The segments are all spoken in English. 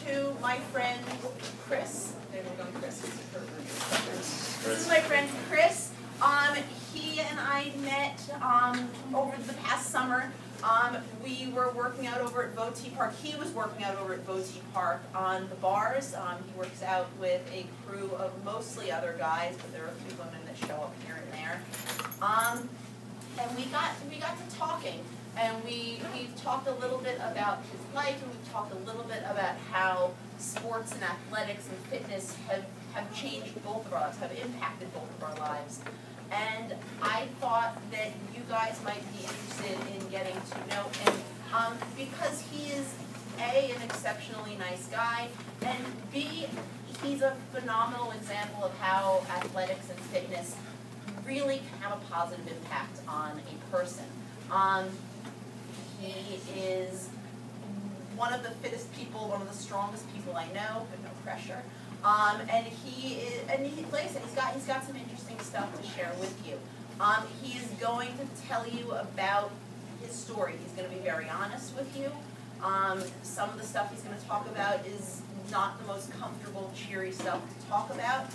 to my friend Chris. There we go, Chris. This is my friend Chris. He and I met over the past summer. We were working out over at Voti Park. He was working out over at Voti Park on the bars. He works out with a crew of mostly other guys, but there are a few women that show up here and there. And we got to talking, and we talked a little bit about his life, and we talked a little bit about how sports and athletics and fitness have changed both of our lives, have impacted both of our lives. And I thought that you guys might be interested in getting to know him because he is A, an exceptionally nice guy, and B, he's a phenomenal example of how athletics and fitness really can have a positive impact on a person. He is one of the fittest people, one of the strongest people I know, but no pressure. Like I said, he's got some interesting stuff to share with you. He is going to tell you about his story. He's going to be very honest with you. Some of the stuff he's going to talk about is not the most comfortable, cheery stuff to talk about.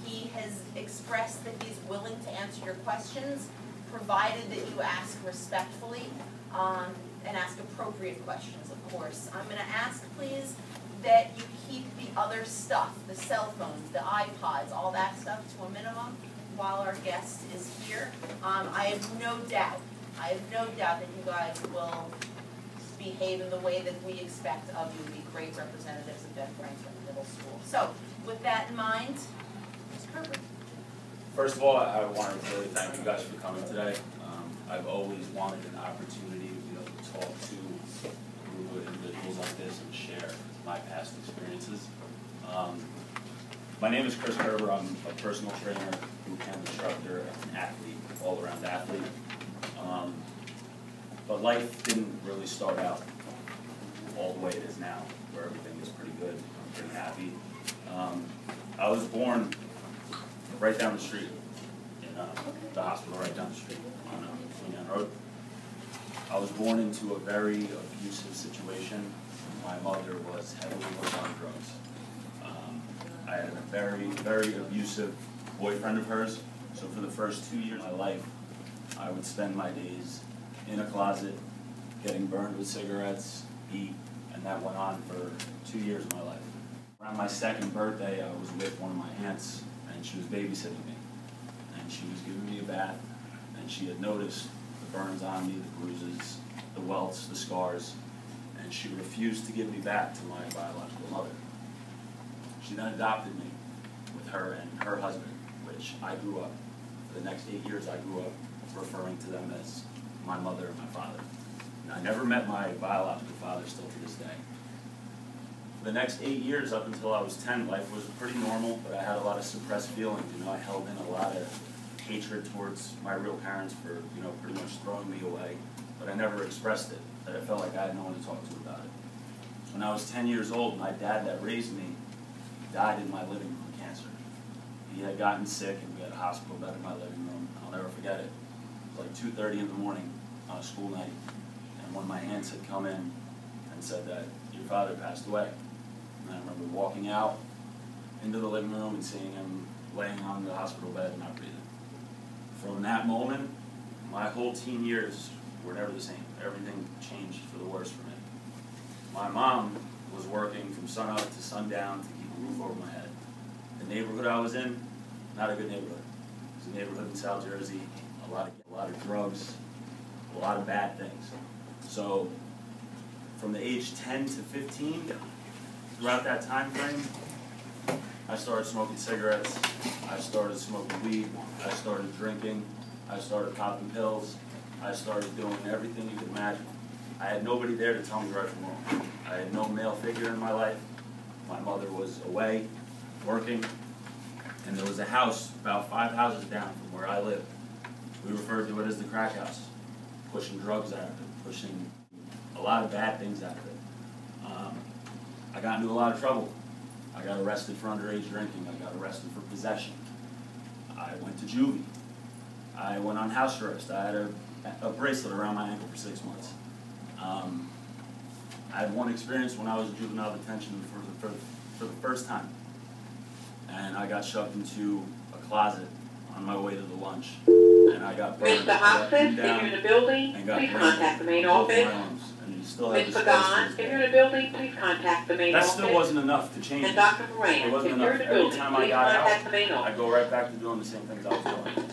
He has expressed that he's willing to answer your questions, provided that you ask respectfully and ask appropriate questions, of course. I'm going to ask, please, that you keep the other stuff, the cell phones, the iPods, all that stuff to a minimum while our guest is here. I have no doubt that you guys will behave in the way that we expect of you, be great representatives of Ben Franklin Middle School. So, with that in mind, Ms. Kerber. First of all, I wanted to really thank you guys for coming today. I've always wanted an opportunity to be able to talk to a group of individuals like this and share my past experiences. My name is Chris Kerber. I'm a personal trainer, boot camp instructor, an athlete, all-around athlete. But life didn't really start out all the way it is now, where everything is pretty good. I'm pretty happy. I was born right down the street in the hospital right down the street on Queen Road. I was born into a very abusive situation. My mother was heavily hooked on drugs. I had a very, very abusive boyfriend of hers. So for the first 2 years of my life, I would spend my days in a closet, getting burned with cigarettes, beat, and that went on for 2 years of my life. Around my second birthday, I was with one of my aunts, and she was babysitting me. And she was giving me a bath, and she had noticed the burns on me, the bruises, the welts, the scars, and she refused to give me back to my biological mother. She then adopted me with her and her husband, which I grew up. For the next 8 years, I grew up referring to them as my mother and my father. And I never met my biological father still to this day. For the next 8 years, up until I was 10, life was pretty normal, but I had a lot of suppressed feelings. I held in a lot of hatred towards my real parents for, pretty much throwing me away, but I never expressed it, that I felt like I had no one to talk to about it. When I was 10 years old, my dad that raised me died in my living room of cancer. He had gotten sick, and we had a hospital bed in my living room. I'll never forget it. It was like 2:30 in the morning on a school night, and one of my aunts had come in and said that your father passed away. And I remember walking out into the living room and seeing him laying on the hospital bed and not breathing. From that moment, my whole teen years were never the same. Everything changed for the worse for me. My mom was working from sunup to sundown to keep a roof over my head. The neighborhood I was in, not a good neighborhood. It was a neighborhood in South Jersey, a lot of drugs, a lot of bad things. So from the age 10 to 15, throughout that time frame, I started smoking cigarettes, I started smoking weed, I started drinking, I started popping pills, I started doing everything you could imagine. I had nobody there to tell me right from wrong. I had no male figure in my life. My mother was away, working, and there was a house about 5 houses down from where I lived. We referred to it as the crack house, pushing drugs out of it, pushing a lot of bad things out of it. I got into a lot of trouble. I got arrested for underage drinking. I got arrested for possession. I went to juvie. I went on house arrest. I had a bracelet around my ankle for 6 months. I had one experience when I was in juvenile detention for the first time. And I got shoved into a closet on my way to the lunch. And I got burned. Mr. Hoffman, if you're in the building, please contact the main office. And you still have Ms. this Pagan, if you're in the building, please contact the main office. That still wasn't enough to change And it. Dr. Moran, It if wasn't you're enough. in the Every building, time I please got contact the out, main office. I'd go right back to doing the same things I was doing.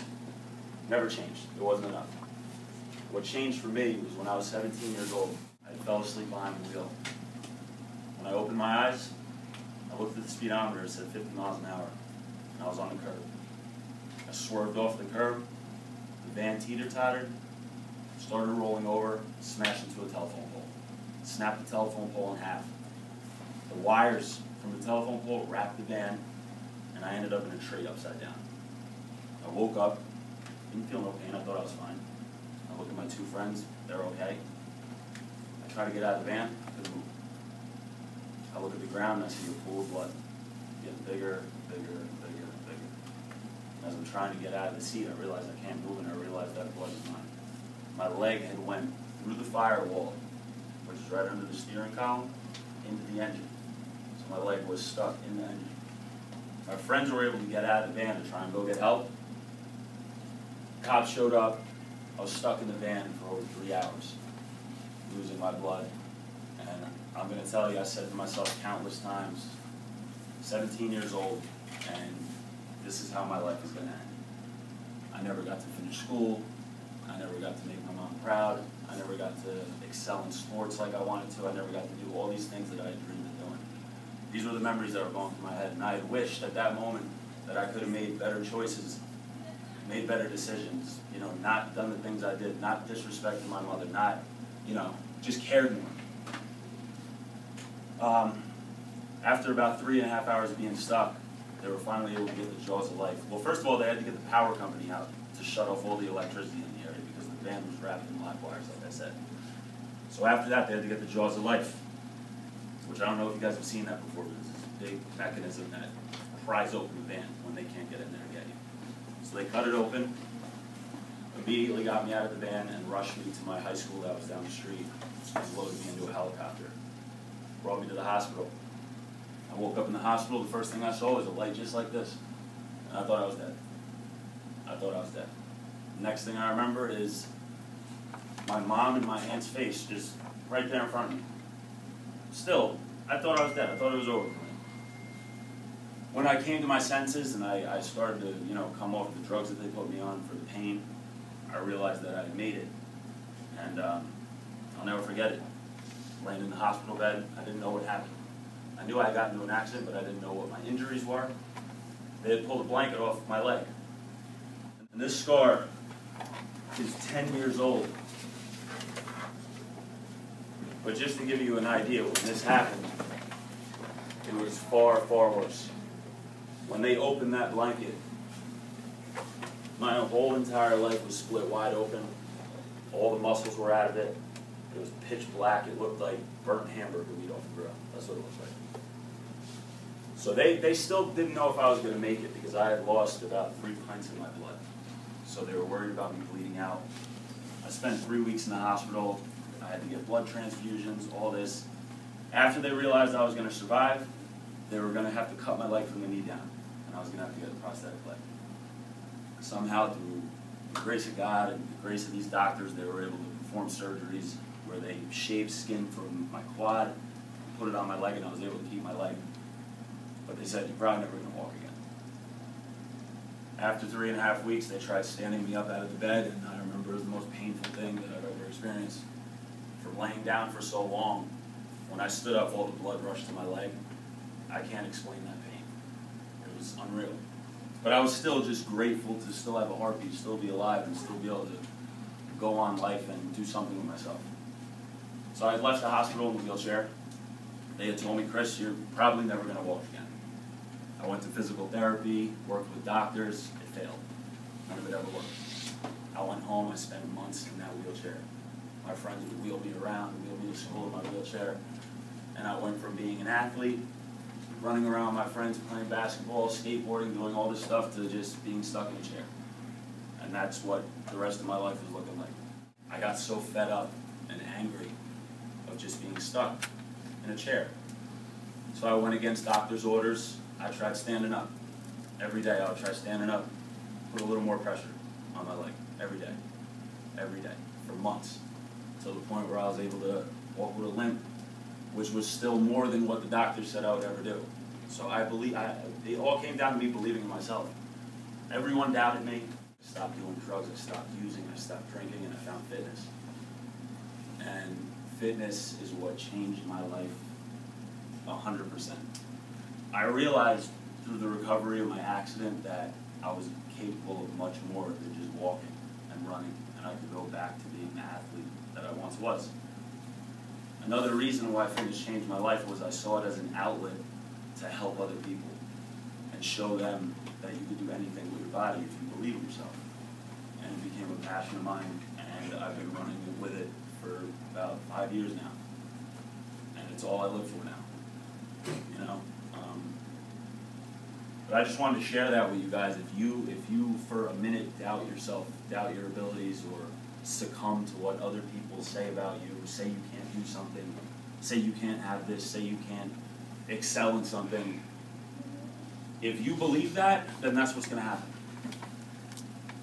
Never changed. It wasn't enough. What changed for me was when I was 17 years old. I fell asleep behind the wheel. When I opened my eyes, I looked at the speedometer, it said 50 miles an hour, and I was on the curb. I swerved off the curb, the van teeter-tottered, started rolling over, smashed into a telephone pole. Snapped the telephone pole in half. The wires from the telephone pole wrapped the van, and I ended up in a tree upside down. I woke up, didn't feel no pain, I thought I was fine. I looked at my two friends, they're okay. I try to get out of the van, I couldn't move. I look at the ground and I see a pool of blood getting bigger, bigger, bigger, bigger. As I'm trying to get out of the seat, I realize I can't move, and I realize that blood is mine. My leg had went through the firewall, which is right under the steering column, into the engine. So my leg was stuck in the engine. My friends were able to get out of the van to try and go get help. Cops showed up. I was stuck in the van for over 3 hours, losing my blood. And I'm going to tell you, I said to myself countless times, 17 years old, and this is how my life is going to end. I never got to finish school. I never got to make my mom proud. I never got to excel in sports like I wanted to. I never got to do all these things that I had dreamed of doing. These were the memories that were going through my head, and I had wished at that moment that I could have made better choices, made better decisions, not done the things I did, not disrespected my mother, not, just cared more. After about 3.5 hours of being stuck, they were finally able to get the jaws of life. Well, first of all, they had to get the power company out to shut off all the electricity in the area because the van was wrapped in live wires, like I said. So after that, they had to get the jaws of life, which I don't know if you guys have seen that before, but it's this big mechanism that pries open the van when they can't get in there and get you. So they cut it open, immediately got me out of the van and rushed me to my high school that was down the street and loaded me into a helicopter. Brought me to the hospital. I woke up in the hospital, the first thing I saw was a light just like this. And I thought I was dead. I thought I was dead. The next thing I remember is my mom and my aunt's face just right there in front of me. Still, I thought I was dead. I thought it was over for me. When I came to my senses and I started to, come off the drugs that they put me on for the pain, I realized that I had made it. And I'll never forget it. Laying in the hospital bed, I didn't know what happened. I knew I had gotten into an accident, but I didn't know what my injuries were. They had pulled a blanket off of my leg. And this scar is 10 years old. But just to give you an idea, when this happened, it was far, far worse. When they opened that blanket, my whole entire leg was split wide open. All the muscles were out of it. It was pitch black. It looked like burnt hamburger meat off the grill. That's what it looked like. So they still didn't know if I was going to make it because I had lost about 3 pints of my blood. So they were worried about me bleeding out. I spent 3 weeks in the hospital. I had to get blood transfusions, all this. After they realized I was going to survive, they were going to have to cut my leg from the knee down, and I was going to have to get a prosthetic leg. Somehow, through the grace of God and the grace of these doctors, they were able to perform surgeries where they shaved skin from my quad, put it on my leg, and I was able to keep my leg. But they said, you're probably never going to walk again. After 3.5 weeks, they tried standing me up out of the bed, and I remember it was the most painful thing that I've ever experienced. From laying down for so long, when I stood up, all the blood rushed to my leg. I can't explain that pain. It was unreal. But I was still just grateful to still have a heartbeat, still be alive, and still be able to go on life and do something with myself. So I left the hospital in a wheelchair. They had told me, Chris, you're probably never going to walk again. I went to physical therapy, worked with doctors. It failed. None of it ever worked. I went home. I spent months in that wheelchair. My friends would wheel me around, wheel me to school in my wheelchair. And I went from being an athlete, running around with my friends, playing basketball, skateboarding, doing all this stuff, to just being stuck in a chair. And that's what the rest of my life was looking like. I got so fed up and angry of just being stuck in a chair. So I went against doctor's orders. I tried standing up. Every day I would try standing up, put a little more pressure on my leg, every day, for months, till the point where I was able to walk with a limp, which was still more than what the doctor said I would ever do. So I believe, it all came down to me believing in myself. Everyone doubted me. I stopped doing drugs, I stopped using, I stopped drinking, and I found fitness. And fitness is what changed my life 100%. I realized through the recovery of my accident that I was capable of much more than just walking and running, and I could go back to being the athlete that I once was. Another reason why fitness changed my life was I saw it as an outlet to help other people and show them that you could do anything with your body if you believe in yourself. And it became a passion of mine, and I've been running with it for about 5 years now. And it's all I live for now, you know? But I just wanted to share that with you guys. If you for a minute doubt yourself, doubt your abilities, or succumb to what other people say about you, say you can't do something, say you can't have this, say you can't excel in something, if you believe that, then that's what's going to happen.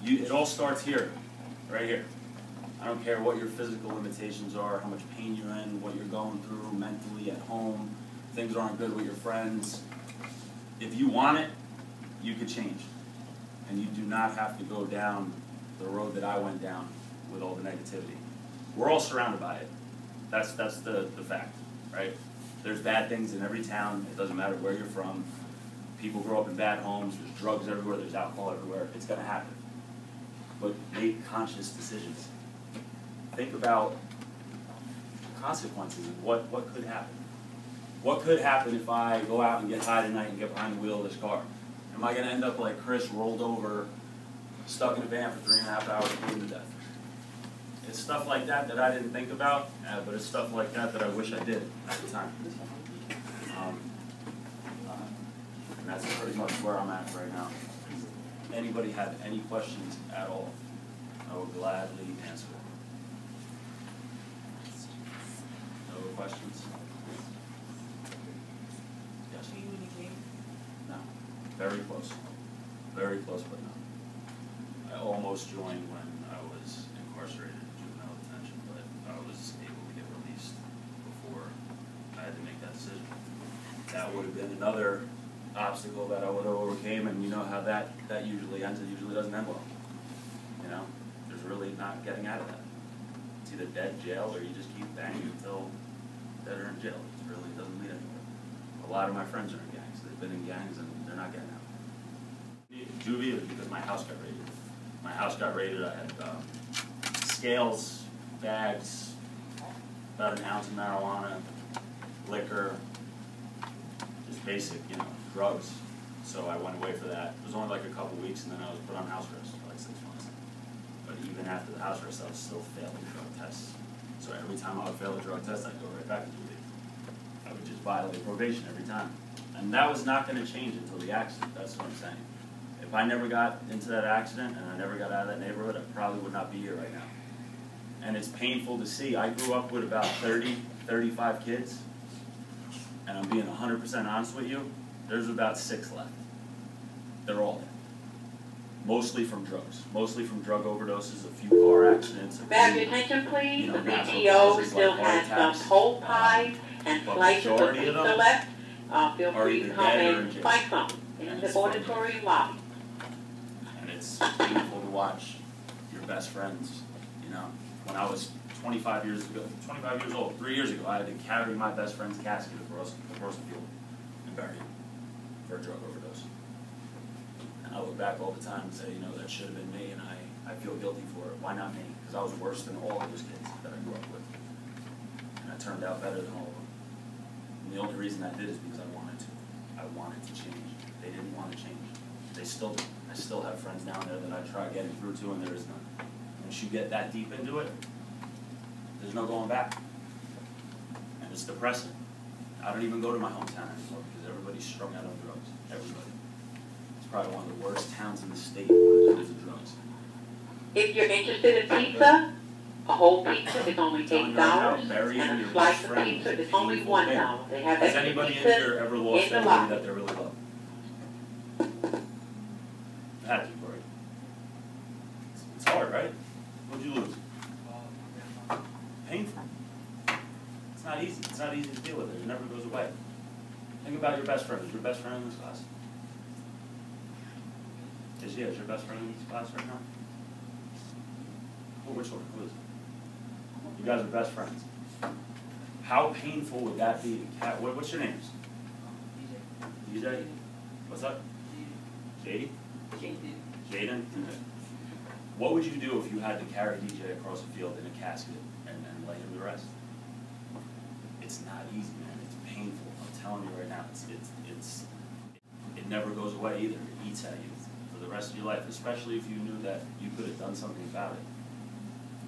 It all starts here, right here. I don't care what your physical limitations are, how much pain you're in, what you're going through mentally at home, things aren't good with your friends. If you want it, you could change. And you do not have to go down the road that I went down with all the negativity. We're all surrounded by it. That's the fact, right? There's bad things in every town. It doesn't matter where you're from. People grow up in bad homes. There's drugs everywhere. There's alcohol everywhere. It's going to happen. But make conscious decisions. Think about consequences and what could happen. What could happen if I go out and get high tonight and get behind the wheel of this car? Am I going to end up like Chris, rolled over, stuck in a van for 3.5 hours, bleeding to death? It's stuff like that that I didn't think about, but it's stuff like that that I wish I did at the time. And that's pretty much where I'm at right now. Anybody have any questions at all? I will gladly answer them. No questions? Yes? Were you in a game? No. Very close. Very close, but no. I almost joined when I was incarcerated in juvenile detention, but I was able to get released before I had to make that decision. That would have been another obstacle that I would have overcame, and you know how that usually ends. It usually doesn't end well. You know? There's really not getting out of that. It's either dead, jail, or you just keep banging until dead or in jail. It really doesn't lead anywhere. A lot of my friends are in gangs. They've been in gangs and they're not getting out. Juvie was because my house got raided. My house got raided. I had scales, bags, about an ounce of marijuana, liquor, just basic, you know, drugs. So I went away for that. It was only like a couple weeks, and then I was put on house arrest for like 6 months. But even after the house arrest, I was still failing drug tests. So every time I would fail a drug test, I'd go right back to Juvie. I would just violate probation every time. And that was not going to change until the accident. That's what I'm saying. If I never got into that accident and I never got out of that neighborhood, I probably would not be here right now. And it's painful to see. I grew up with about 30, 35 kids. And I'm being 100% honest with you, there's about 6 left. They're all dead. Mostly from drugs. Mostly from drug overdoses, a few car accidents. Back your attention, please. You know, The PTO still like heart has some whole pies and but slices of majority of pizza them left. Feel are free to either come dead or in and jail. buy some in And the it's funny. auditorium lobby. And it's painful to watch your best friends, you know. When I was 25 years old, 3 years ago, I had to carry my best friend's casket across the field and bury him for a drug overdose. And I look back all the time and say, you know, that should have been me, and I feel guilty for it. Why not me? Because I was worse than all of those kids that I grew up with. And I turned out better than all of them. And the only reason I did is because I wanted to. I wanted to change. They didn't want to change. They still do. I still have friends down there that I try getting through to, and there is none. Once you get that deep into it, there's no going back. And it's depressing. I don't even go to my hometown anymore because everybody's strung out on drugs. Everybody. It's probably one of the worst towns in the state when it comes to drugs. If you're interested in pizza, A whole pizza is only Telling you right now, $8, burying and your a slice best of friend pizza is is only painful thing. $1. They have Has extra anybody in pizza here ever lost in the somebody lobby. that they really love? Had to, Corey. It's hard, right? What'd you lose? Painful. It's not easy. It's not easy to deal with it. It never goes away. Think about your best friend. Is your best friend in this class? Is your best friend in this class right now? Oh, which one? Who is it? You guys are best friends. How painful would that be? What's your names? DJ? What's up? JD? Jaden? What would you do if you had to carry DJ across the field in a casket and lay him to rest? It's not easy, man. It's painful. I'm telling you right now. It never goes away either. It eats at you for the rest of your life, especially if you knew that you could have done something about it.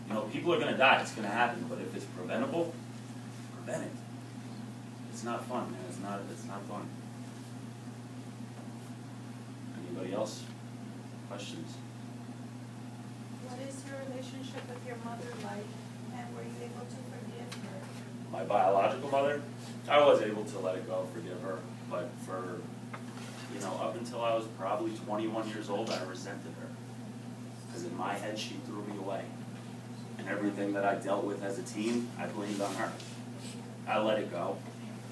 You know, people are going to die. It's going to happen. But if it's preventable, prevent it. It's not fun, man. It's not fun. Anybody else? Questions? What is your relationship with your mother like, and were you able to forgive her? My biological mother, I was able to let it go, forgive her. But for, up until I was probably 21 years old, I resented her. Because in my head, she threw me away. And everything that I dealt with as a teen, I blamed on her. I let it go.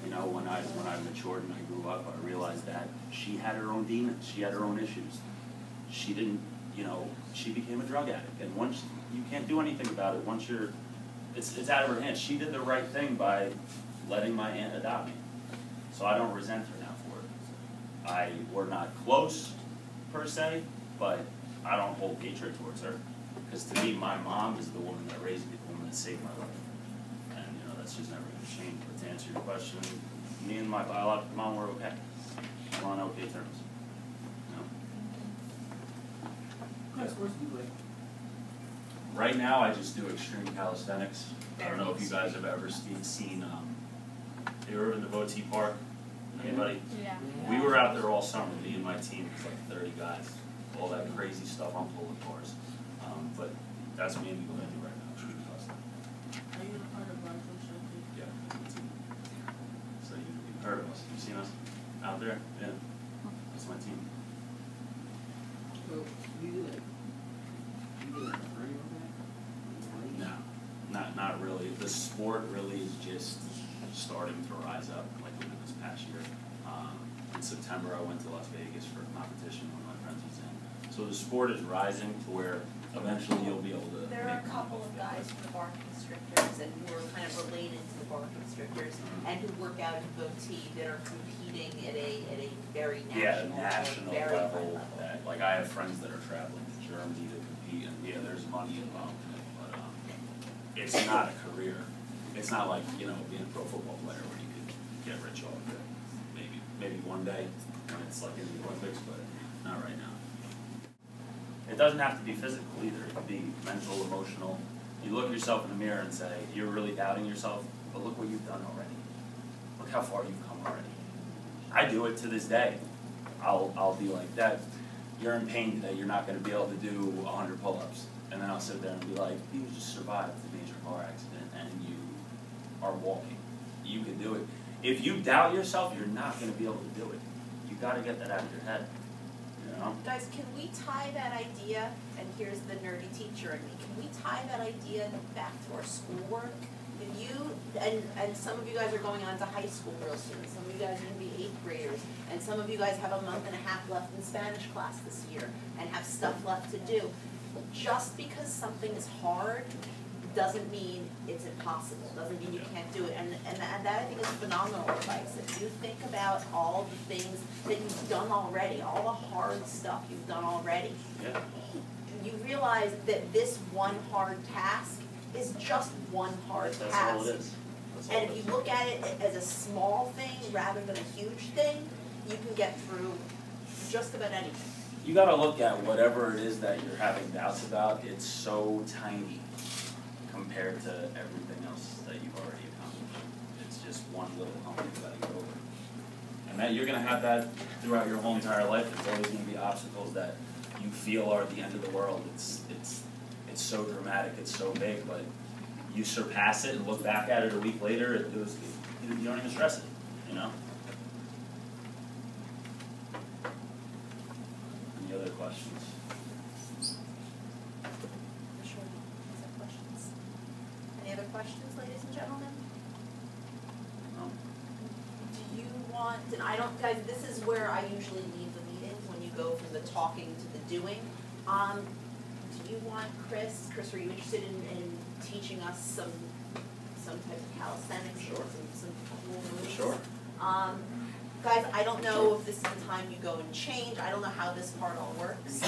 When I matured and I grew up, I realized that she had her own demons. She had her own issues. She didn't, she became a drug addict. And once, you can't do anything about it. Once it's out of her hands. She did the right thing by letting my aunt adopt me. So I don't resent her now for it. We're not close, per se, but I don't hold hatred towards her. Because to me, my mom is the woman that raised me, the woman that saved my life. And, that's just never going to change. But to answer your question, me and my biological mom were okay. We're on okay terms. Right now, I just do extreme calisthenics. I don't know if you guys have ever seen you were in the Devotee Park? Anybody? Yeah. We were out there all summer, me and my team, it's like 30 guys. All that crazy stuff on pulling cars. But that's mainly what I do right now, extreme calisthenics. Are you a part of our social? Yeah, that's my team. So you've heard of us. You've seen us out there? Yeah. That's my team. So, you do like running over No, not really. The sport really is just starting to rise up, like within this past year. In September, I went to Las Vegas for a competition one of my friends was in. So the sport is rising to where eventually you'll be able to. There are a couple of guys from the bar constrictors and who are kind of related to the bar constrictors and who work out in Devotee that are competing at a very national very high level. That, like I have friends that are traveling to Germany to compete, and yeah, there's money involved in it, but it's not a career. It's not like being a pro football player where you could get rich off it. Maybe one day when it's like in the Olympics, but not right now. It doesn't have to be physical either. It could be mental, emotional. You look yourself in the mirror and say, you're really doubting yourself, but look what you've done already. Look how far you've come already. I do it to this day. I'll be like, Dad, you're in pain today. You're not going to be able to do 100 pull-ups. And then I'll sit there and be like, you just survived a major car accident and you are walking. You can do it. If you doubt yourself, you're not going to be able to do it. You got to get that out of your head. Guys, can we tie that idea, and here's the nerdy teacher in me, can we tie that idea back to our schoolwork? If you, and some of you guys are going on to high school real soon, some of you guys are going to be 8th graders, and some of you guys have a month and a half left in Spanish class this year, and have stuff left to do. Just because something is hard doesn't mean it's impossible, doesn't mean you can't do it, and that I think is phenomenal advice. If you think about all the things that you've done already, all the hard stuff you've done already, Yeah. you realize that this one hard task is just one hard task. That's all it is. And if you look at it as a small thing rather than a huge thing, you can get through just about anything. You got to look at whatever it is that you're having doubts about. It's so tiny compared to everything else that you've already accomplished. It's just one little hump you got to get over. And that you're going to have that throughout your whole entire life. There's always going to be obstacles that you feel are the end of the world. it's so dramatic, it's so big, but you surpass it and look back at it a week later, you don't even stress it, you know? Any other questions? Sure. These are questions. Any other questions, ladies and gentlemen? No? Do you want, and I don't, guys, this is where I usually leave the meetings, when you go from the talking to the doing. Do you want Chris, are you interested in teaching us some type of calisthenics? Sure. Or some cool moves? Sure. Guys, I don't know if this is the time you go and change, I don't know how this part all works.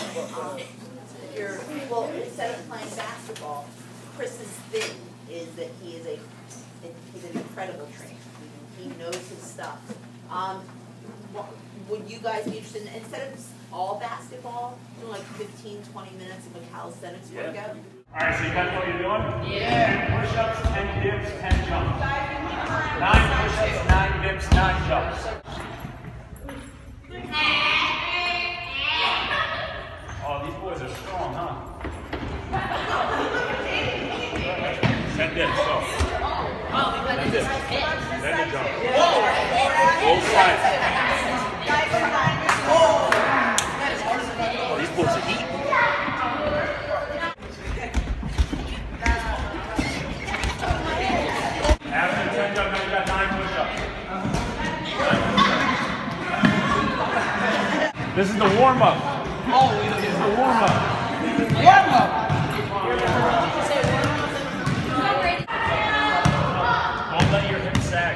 Well, instead of playing basketball, Chris's thing is that he's an incredible trainer. He knows his stuff. Would you guys be interested in, instead of all basketball, doing like 15, 20 minutes of a calisthenics workout? Alright, so you guys know what you're doing? Yeah. 10 push-ups, 10 dips, 10 jumps. 9 push-ups, 9 dips, 9 jumps. Oh, these boys are strong, huh? 10 dips, go. 10 dips. Then the jump. Both sides. Oh, these boys are eating. After 10 jumps, now you got 9 push-ups. This is the warm-up. Oh, this is the warm-up. Don't let your hips sag.